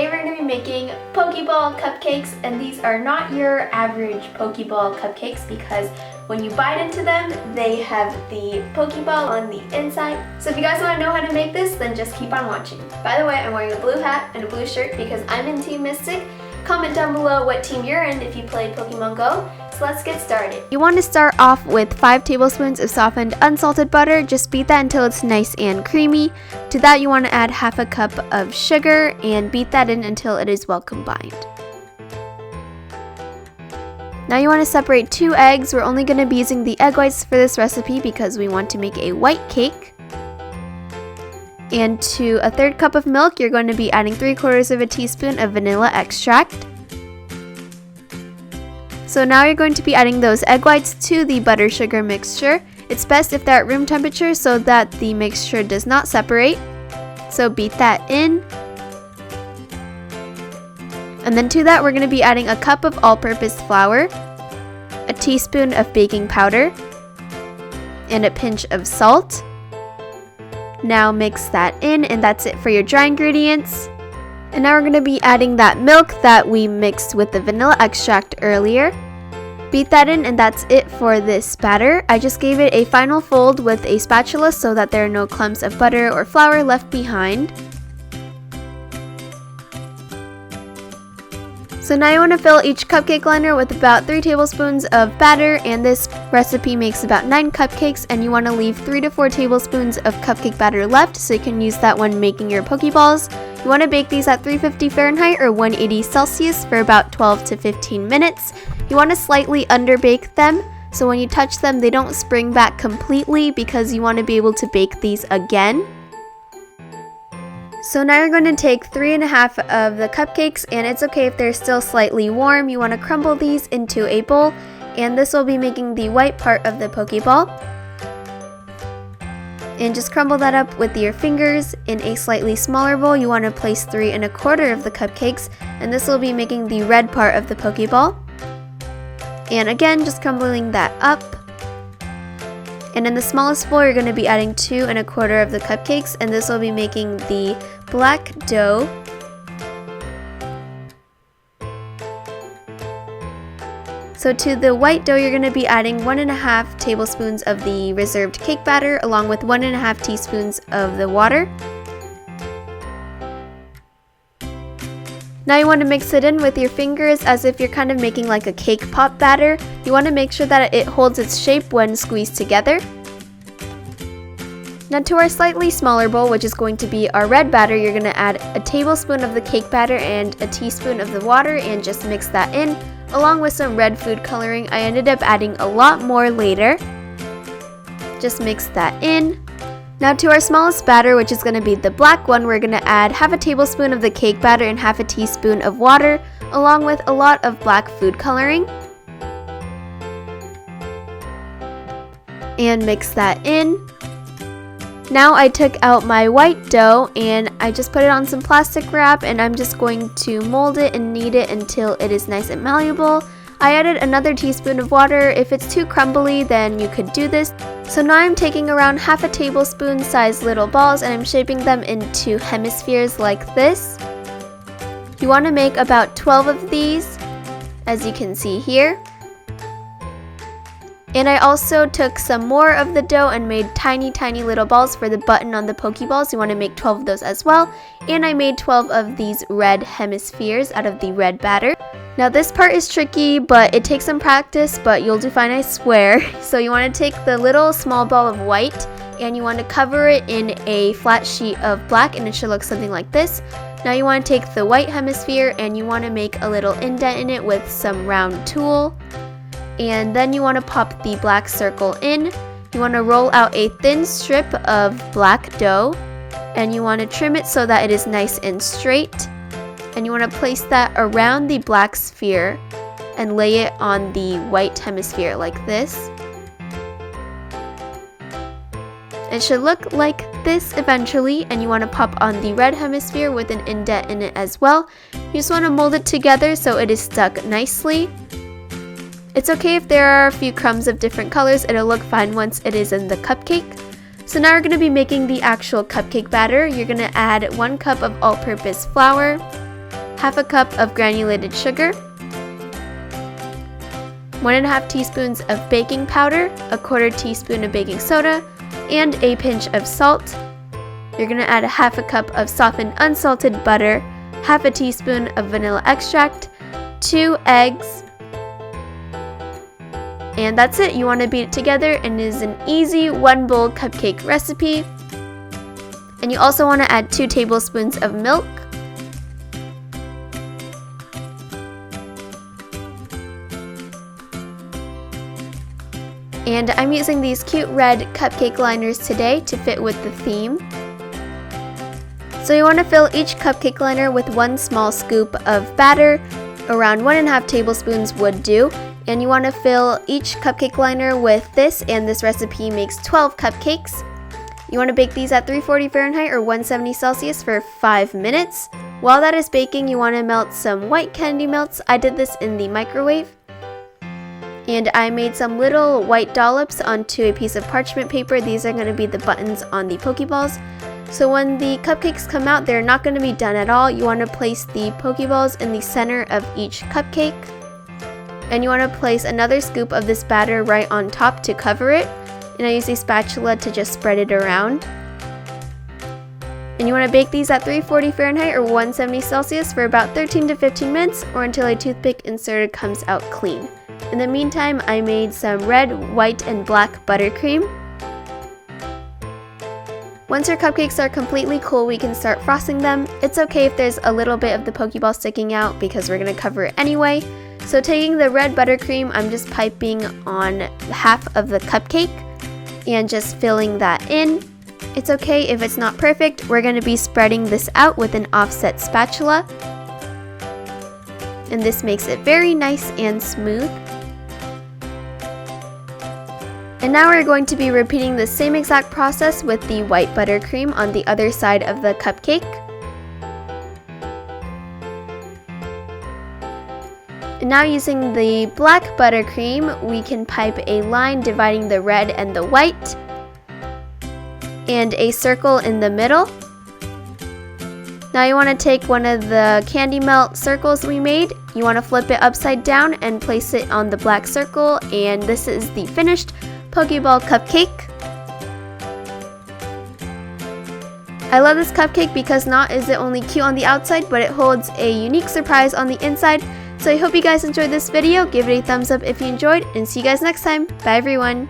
today we're going to be making Pokeball cupcakes, and these are not your average Pokeball cupcakes because when you bite into them, they have the Pokeball on the inside. So if you guys want to know how to make this, then just keep on watching. By the way, I'm wearing a blue hat and a blue shirt because I'm in Team Mystic. Comment down below what team you're in if you played Pokemon Go. So let's get started. You want to start off with 5 tablespoons of softened unsalted butter. Just beat that until it's nice and creamy. To that you want to add half a cup of sugar and beat that in until it is well combined. Now you want to separate 2 eggs. We're only going to be using the egg whites for this recipe because we want to make a white cake. And to a 1/3 cup of milk, you're going to be adding 3/4 of a teaspoon of vanilla extract. So now you're going to be adding those egg whites to the butter sugar mixture. It's best if they're at room temperature so that the mixture does not separate. So beat that in. And then to that we're going to be adding a cup of all-purpose flour, a teaspoon of baking powder, and a pinch of salt. Now mix that in, and that's it for your dry ingredients. And now we're going to be adding that milk that we mixed with the vanilla extract earlier. Beat that in, and that's it for this batter. I just gave it a final fold with a spatula so that there are no clumps of butter or flour left behind. So now you want to fill each cupcake liner with about 3 tablespoons of batter, and this recipe makes about 9 cupcakes, and you want to leave 3 to 4 tablespoons of cupcake batter left so you can use that when making your Poké Balls. You want to bake these at 350 Fahrenheit or 180 Celsius for about 12 to 15 minutes. You want to slightly underbake them so when you touch them they don't spring back completely because you want to be able to bake these again. So now you're going to take 3½ of the cupcakes, and it's okay if they're still slightly warm. You want to crumble these into a bowl, and this will be making the white part of the Poké Ball. And just crumble that up with your fingers. In a slightly smaller bowl, you want to place 3¼ of the cupcakes, and this will be making the red part of the Poké Ball. And again, just crumbling that up. And in the smallest bowl, you're going to be adding 2¼ of the cupcakes, and this will be making the black dough. So to the white dough, you're going to be adding 1½ tablespoons of the reserved cake batter along with 1½ teaspoons of the water. Now you want to mix it in with your fingers as if you're kind of making like a cake pop batter. You want to make sure that it holds its shape when squeezed together. Now to our slightly smaller bowl, which is going to be our red batter, you're going to add a tablespoon of the cake batter and a teaspoon of the water and just mix that in along with some red food coloring. I ended up adding a lot more later. Just mix that in. Now to our smallest batter, which is going to be the black one, we're going to add ½ tablespoon of the cake batter and ½ teaspoon of water, along with a lot of black food coloring. And mix that in. Now I took out my white dough and I just put it on some plastic wrap, and I'm just going to mold it and knead it until it is nice and malleable. I added another teaspoon of water. If it's too crumbly, then you could do this. So now I'm taking around ½ tablespoon sized little balls and I'm shaping them into hemispheres like this. You want to make about 12 of these, as you can see here. And I also took some more of the dough and made tiny little balls for the button on the Poké Balls. You want to make 12 of those as well. And I made 12 of these red hemispheres out of the red batter. Now this part is tricky, but it takes some practice, but you'll do fine, I swear. So you want to take the little small ball of white and you want to cover it in a flat sheet of black, and it should look something like this. Now you want to take the white hemisphere and you want to make a little indent in it with some round tool. And then you want to pop the black circle in. You want to roll out a thin strip of black dough and you want to trim it so that it is nice and straight. And you want to place that around the black sphere and lay it on the white hemisphere like this. It should look like this eventually, and you want to pop on the red hemisphere with an indent in it as well. You just want to mold it together so it is stuck nicely. It's okay if there are a few crumbs of different colors, it'll look fine once it is in the cupcake. So now we're going to be making the actual cupcake batter. You're going to add 1 cup of all-purpose flour, half a cup of granulated sugar, 1.5 teaspoons of baking powder, 1/4 teaspoon of baking soda, and a pinch of salt. You're going to add half a cup of softened unsalted butter, half a teaspoon of vanilla extract, 2 eggs, and that's it. You want to beat it together, and it is an easy 1-bowl cupcake recipe. And you also want to add 2 tablespoons of milk. And I'm using these cute red cupcake liners today to fit with the theme. So you want to fill each cupcake liner with 1 small scoop of batter, around 1.5 tablespoons would do. And you want to fill each cupcake liner with this, and this recipe makes 12 cupcakes. You want to bake these at 340 Fahrenheit or 170 Celsius for 5 minutes. While that is baking, you want to melt some white candy melts. I did this in the microwave. And I made some little white dollops onto a piece of parchment paper. These are going to be the buttons on the Poké Balls. So when the cupcakes come out, they're not going to be done at all. You want to place the Poké Balls in the center of each cupcake. And you want to place another scoop of this batter right on top to cover it. And I use a spatula to just spread it around. And you want to bake these at 340 Fahrenheit or 170 Celsius for about 13 to 15 minutes, or until a toothpick inserted comes out clean. In the meantime, I made some red, white, and black buttercream. Once your cupcakes are completely cool, we can start frosting them. It's okay if there's a little bit of the Pokeball sticking out because we're going to cover it anyway. So taking the red buttercream, I'm just piping on half of the cupcake and just filling that in. It's okay if it's not perfect. We're going to be spreading this out with an offset spatula. And this makes it very nice and smooth. And now we're going to be repeating the same exact process with the white buttercream on the other side of the cupcake. And now using the black buttercream, we can pipe a line dividing the red and the white, and a circle in the middle. Now you want to take one of the candy melt circles we made, you want to flip it upside down and place it on the black circle, and this is the finished Pokeball cupcake. I love this cupcake because not is it only cute on the outside, but it holds a unique surprise on the inside. So I hope you guys enjoyed this video. Give it a thumbs up if you enjoyed, and see you guys next time. Bye everyone!